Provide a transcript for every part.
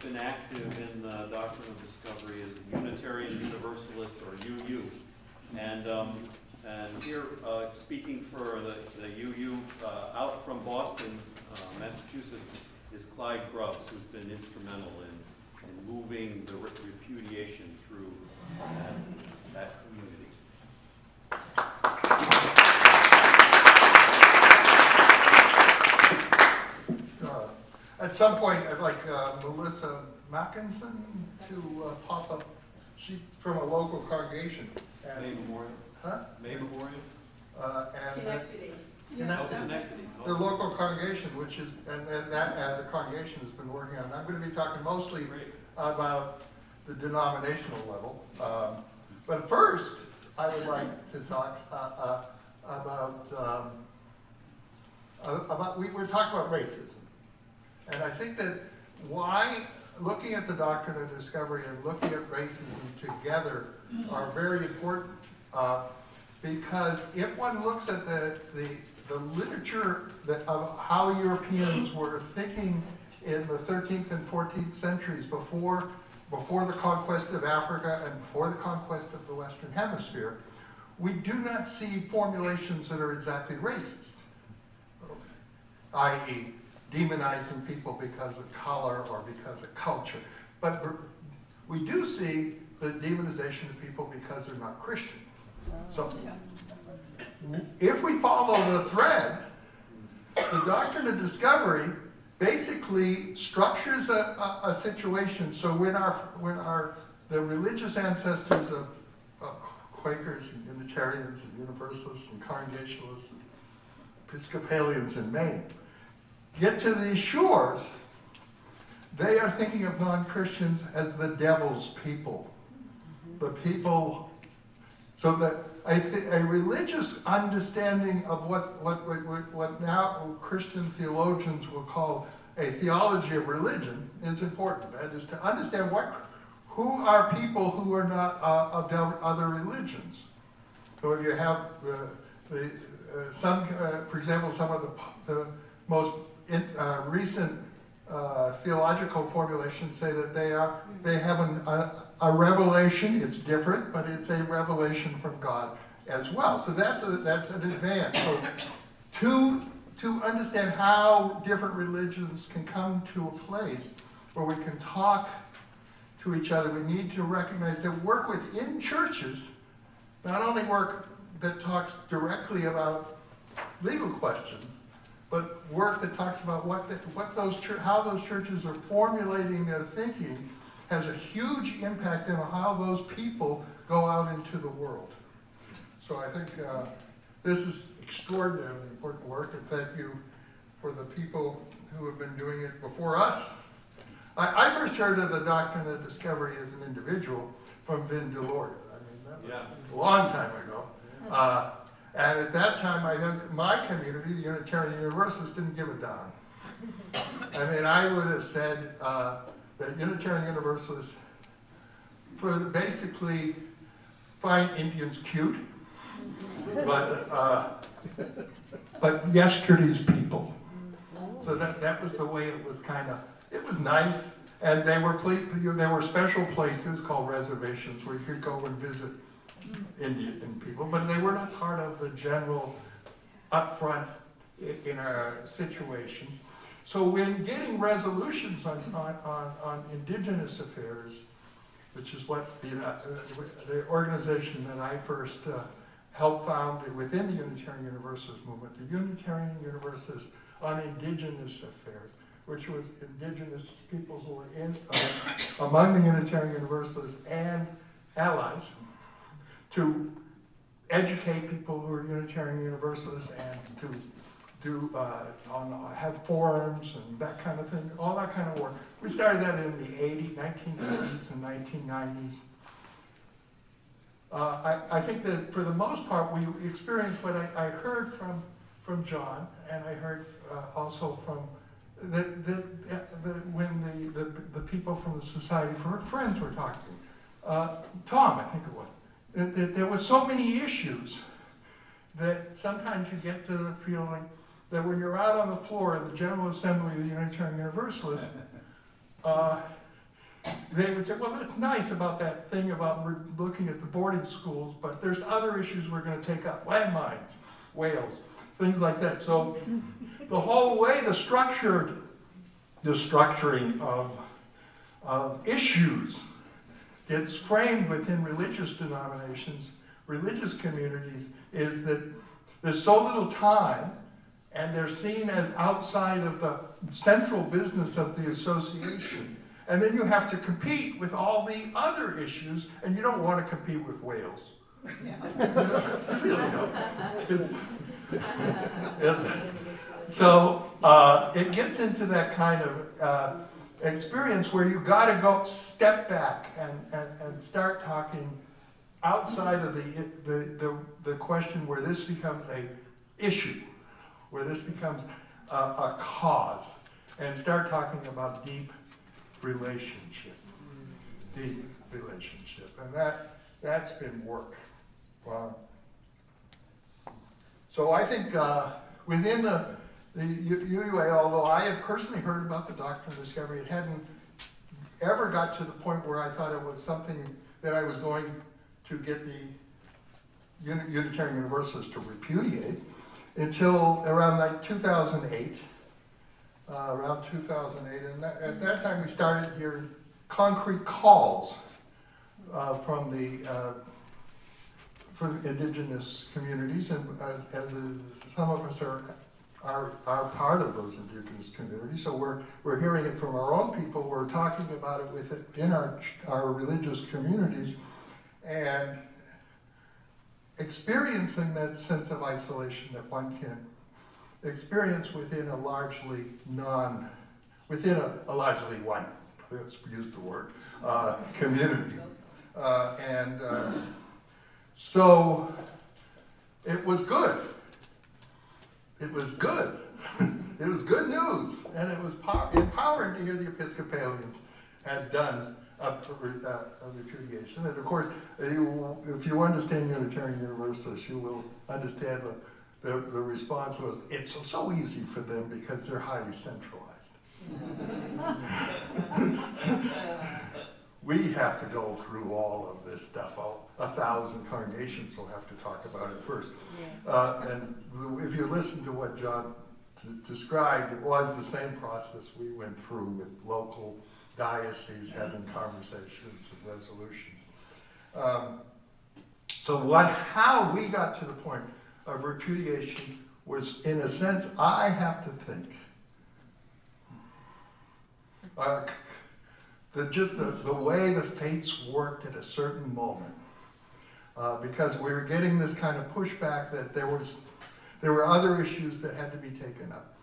been active in the doctrine of discovery is a Unitarian Universalist, or UU. And here, speaking for the UU out from Boston, Massachusetts, is Clyde Grubbs, who's been instrumental in moving the repudiation through that community. At some point, I'd like Melissa Mackinson to pop up. She's from a local congregation. May Memorial? Huh? May Memorial? Schenectady. Schenectady. The local congregation, which is, and that as a congregation has been working on. I'm going to be talking mostly about the denominational level. But first, I would like to talk about we're talking about racism. And I think that why looking at the doctrine of discovery and looking at racism together are very important. Because if one looks at the literature of how Europeans were thinking in the 13th and 14th centuries before the conquest of Africa and before the conquest of the Western Hemisphere, we do not see formulations that are exactly racist, i.e., demonizing people because of color or because of culture. But we do see the demonization of people because they're not Christian. So if we follow the thread, the doctrine of discovery basically structures a situation. So when the religious ancestors of Quakers and Unitarians and Universalists and Congregationalists and Episcopalians in Maine get to these shores, they are thinking of non-Christians as the devil's people. The people, so that a religious understanding of what now Christian theologians will call a theology of religion is important. That is to understand who are people who are not of other religions. So if you have for example, some of the most recent theological formulations say that they have a revelation. It's different, but it's a revelation from God as well. So that's an advance. So to understand how different religions can come to a place where we can talk to each other, we need to recognize that work within churches, not only work that talks directly about legal questions, but work that talks about how those churches are formulating their thinking has a huge impact on how those people go out into the world. So I think this is extraordinarily important work, and thank you for the people who have been doing it before us. I first heard of the doctrine of discovery as an individual from Vin Delord. I mean, that was a long time ago. And at that time, I think my community, the Unitarian Universalists, didn't give a darn. I mean, I would have said that Unitarian Universalists basically find Indians cute, but yesterday's people. So that was the way it was it was nice. And there were special places called reservations where you could go and visit Indian people, but they were not part of the general upfront in our situation. So when getting resolutions on indigenous affairs, which is what the organization that I first helped found within the Unitarian Universalist movement, the Unitarian Universalists on Indigenous Affairs, which was indigenous people who were among the Unitarian Universalists and allies, to educate people who are Unitarian Universalists and to have forums and that kind of thing, all that kind of work. We started that in the 1980s and 1990s. I think that for the most part we experienced what I heard from John, and I heard also from when the people from the Society for Friends were talking. Tom, I think it was. There were so many issues that sometimes you get to the feeling that when you're out on the floor of the General Assembly of the Unitarian Universalists, they would say, well, that's nice about that thing about we're looking at the boarding schools, but there's other issues we're going to take up, landmines, whales, things like that. So the whole way the structuring of issues gets framed within religious denominations, religious communities, is that there's so little time and they're seen as outside of the central business of the association. And then you have to compete with all the other issues, and you don't want to compete with whales. You really don't. So it gets into that kind of experience where you got to go step back and start talking outside of the question where this becomes a issue, where this becomes a cause, and start talking about deep relationship, and that's been work. So I think within the UUA, although I had personally heard about the doctrine of discovery, it hadn't ever got to the point where I thought it was something that I was going to get the Unitarian Universalists to repudiate until around like 2008. Around 2008, and at that time we started hearing concrete calls from indigenous communities, and some of us are part of those indigenous communities, so we're hearing it from our own people. We're talking about it within our religious communities, and experiencing that sense of isolation that one can experience within a largely white, let's use the word, community. So it was good. It was good. It was good news, and it was empowering to hear the Episcopalians had done a repudiation. And of course, if you understand Unitarian Universalists, you will understand the response was, it's so easy for them because they're highly centralized. We have to go through all of this stuff. 1,000 congregations will have to talk about it first. And if you listen to what John described, it was the same process we went through with local dioceses having conversations and resolutions. How we got to the point of repudiation was, in a sense, I have to think. The way the fates worked at a certain moment. Because we were getting this kind of pushback that there were other issues that had to be taken up,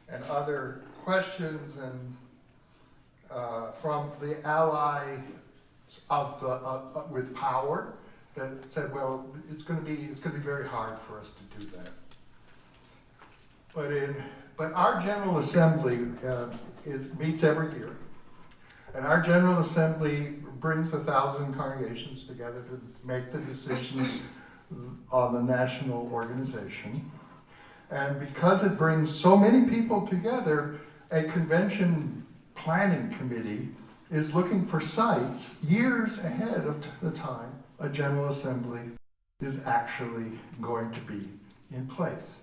and other questions, and from the ally with power that said, well, it's going to be very hard for us to do that. But our General Assembly meets every year, and our General Assembly brings 1,000 congregations together to make the decisions on the national organization. And because it brings so many people together, a convention planning committee is looking for sites years ahead of the time a General Assembly is actually going to be in place.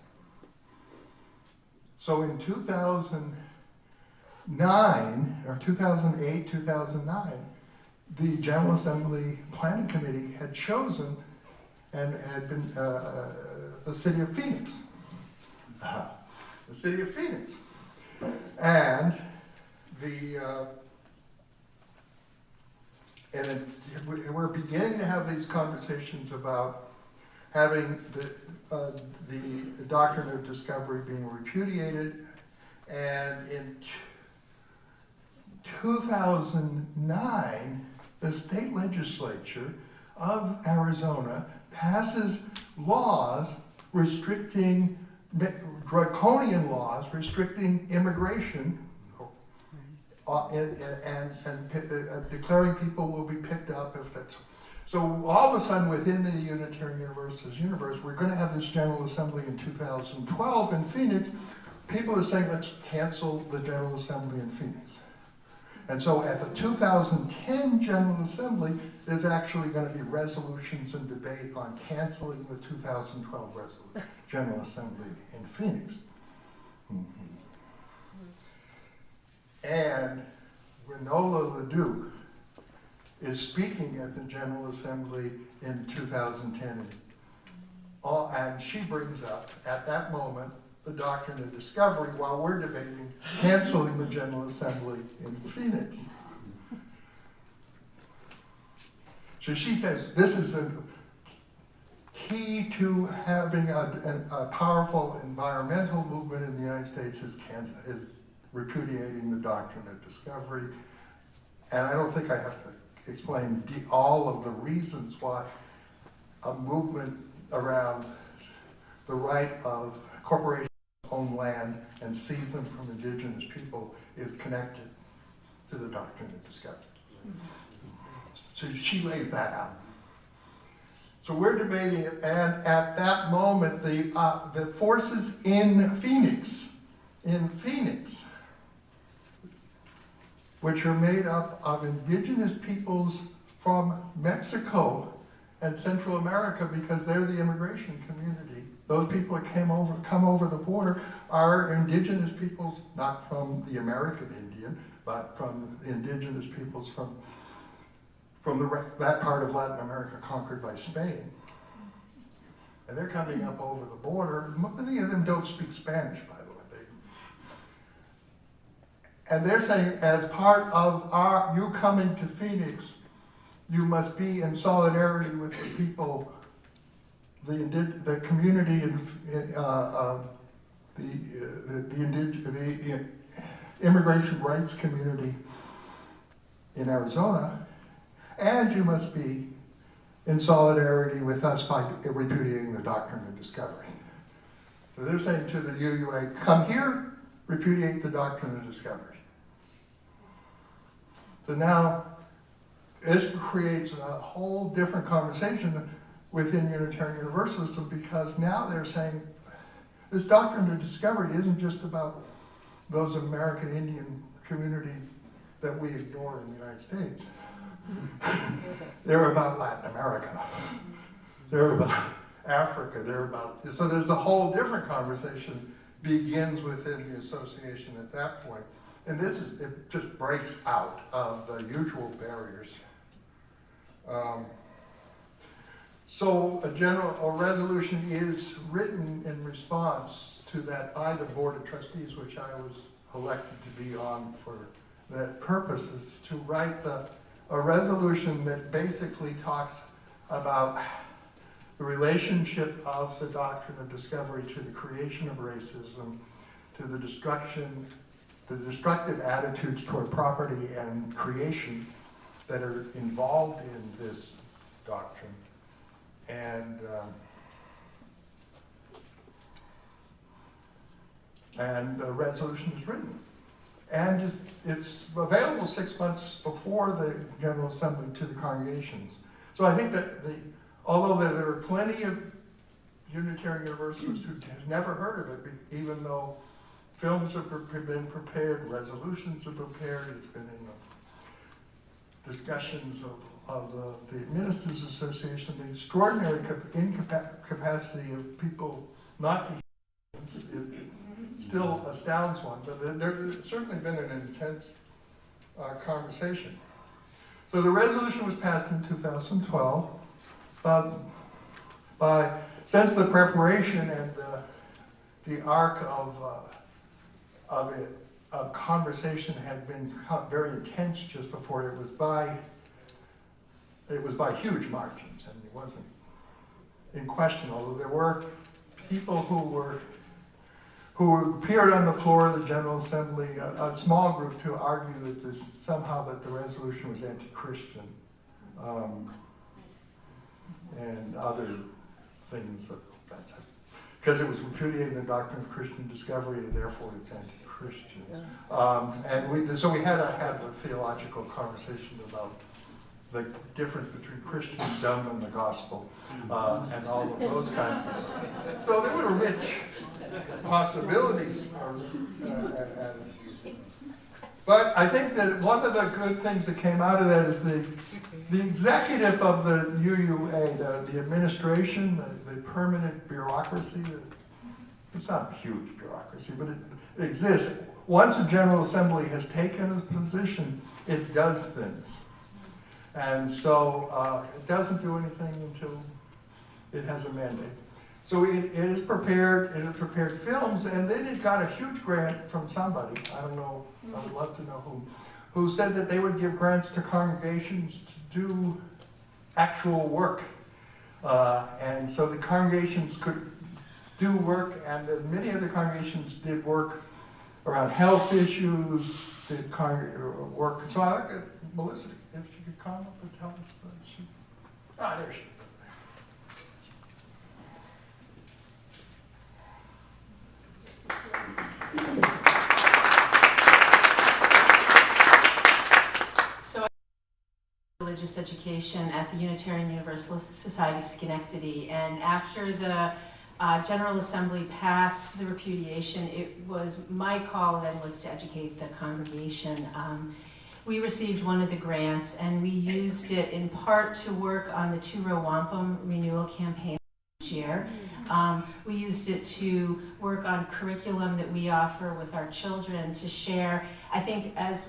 So in 2009, or 2008, 2009, the General Assembly Planning Committee had chosen and had been the city of Phoenix. The city of Phoenix. And we're beginning to have these conversations about having the doctrine of discovery being repudiated, and in 2009, the state legislature of Arizona passes laws restricting, draconian laws restricting immigration, and declaring people will be picked up if that's. So all of a sudden, within the Unitarian Universalist universe, we're going to have this General Assembly in 2012 in Phoenix. People are saying, let's cancel the General Assembly in Phoenix. And so at the 2010 General Assembly, there's actually going to be resolutions and debate on canceling the 2012 General Assembly in Phoenix. And Granola LeDuc is speaking at the General Assembly in 2010. And she brings up, at that moment, the doctrine of discovery while we're debating canceling the General Assembly in Phoenix. So she says this is a key to having a powerful environmental movement in the United States is repudiating the doctrine of discovery. And I don't think I have to explain all of the reasons why a movement around the right of corporations to own land and seize them from indigenous people is connected to the doctrine of discovery. So she lays that out. So we're debating it, and at that moment, the forces in Phoenix, which are made up of indigenous peoples from Mexico and Central America, because they're the immigration community. Those people that come over the border are indigenous peoples, not from the American Indian, but from indigenous peoples from that part of Latin America conquered by Spain. And they're coming up over the border. Many of them don't speak Spanish, by the way. And they're saying, as part of you coming to Phoenix, you must be in solidarity with the people, the community, the immigration rights community in Arizona, and you must be in solidarity with us by repudiating the doctrine of discovery. So they're saying to the UUA, come here, repudiate the doctrine of discovery. So now, this creates a whole different conversation within Unitarian Universalism, because now they're saying this doctrine of discovery isn't just about those American Indian communities that we ignore in the United States. They're about Latin America. They're about Africa. So there's a whole different conversation begins within the association at that point. And it just breaks out of the usual barriers. So a resolution is written in response to that by the Board of Trustees, which I was elected to be on for that purpose, is to write a resolution that basically talks about the relationship of the doctrine of discovery to the creation of racism, to the destructive attitudes toward property and creation that are involved in this doctrine. And the resolution is written. And it's available 6 months before the General Assembly to the congregations. So I think that although there are plenty of Unitarian Universalists who have never heard of it, even though films have been prepared, resolutions are prepared, it's been in the discussions of the Ministers Association, the extraordinary incapacity of people not to hear it still astounds one, but there's certainly been an intense conversation. So the resolution was passed in 2012, since the preparation and the arc of conversation had been very intense just before, it was by huge margins, and it wasn't in question, although there were people who appeared on the floor of the General Assembly, a small group, to argue that that the resolution was anti-Christian, and other things because it was repudiating the doctrine of Christian discovery, and therefore it's anti-Christian. So we had to have a theological conversation about the difference between Christendom and the gospel, and all of those kinds of things. So there were rich possibilities. But I think that one of the good things that came out of that is the executive of the UUA, the administration, the permanent bureaucracy. It's not a huge bureaucracy, but it exists. Once a General Assembly has taken a position, it does things. And so it doesn't do anything until it has a mandate. So it has prepared films, and then it got a huge grant from somebody, I don't know, I would love to know who said that they would give grants to congregations to do actual work. And so the congregations could do work, and many of the congregations did work around health issues, did work. So I like Melissa, if she could come up and tell us that there she is. So I did religious education at the Unitarian Universalist Society Schenectady, and after the General Assembly passed the repudiation, it was my call then was to educate the congregation. We received one of the grants, and we used it in part to work on the Two-Row Wampum renewal campaign this year. We used it to work on curriculum that we offer with our children to share. I think, as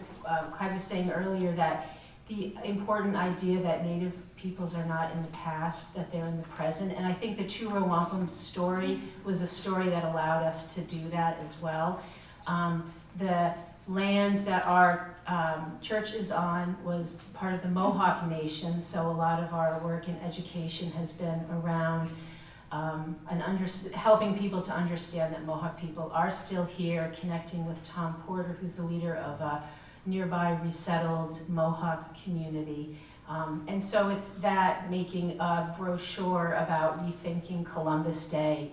Clive was saying earlier, that the important idea that Native peoples are not in the past, that they're in the present. And I think the Two-Row Wampum story was a story that allowed us to do that as well. The land that our church is on was part of the Mohawk Nation, so a lot of our work in education has been around helping people to understand that Mohawk people are still here, connecting with Tom Porter, who's the leader of a nearby resettled Mohawk community. And so it's that, making a brochure about rethinking Columbus Day.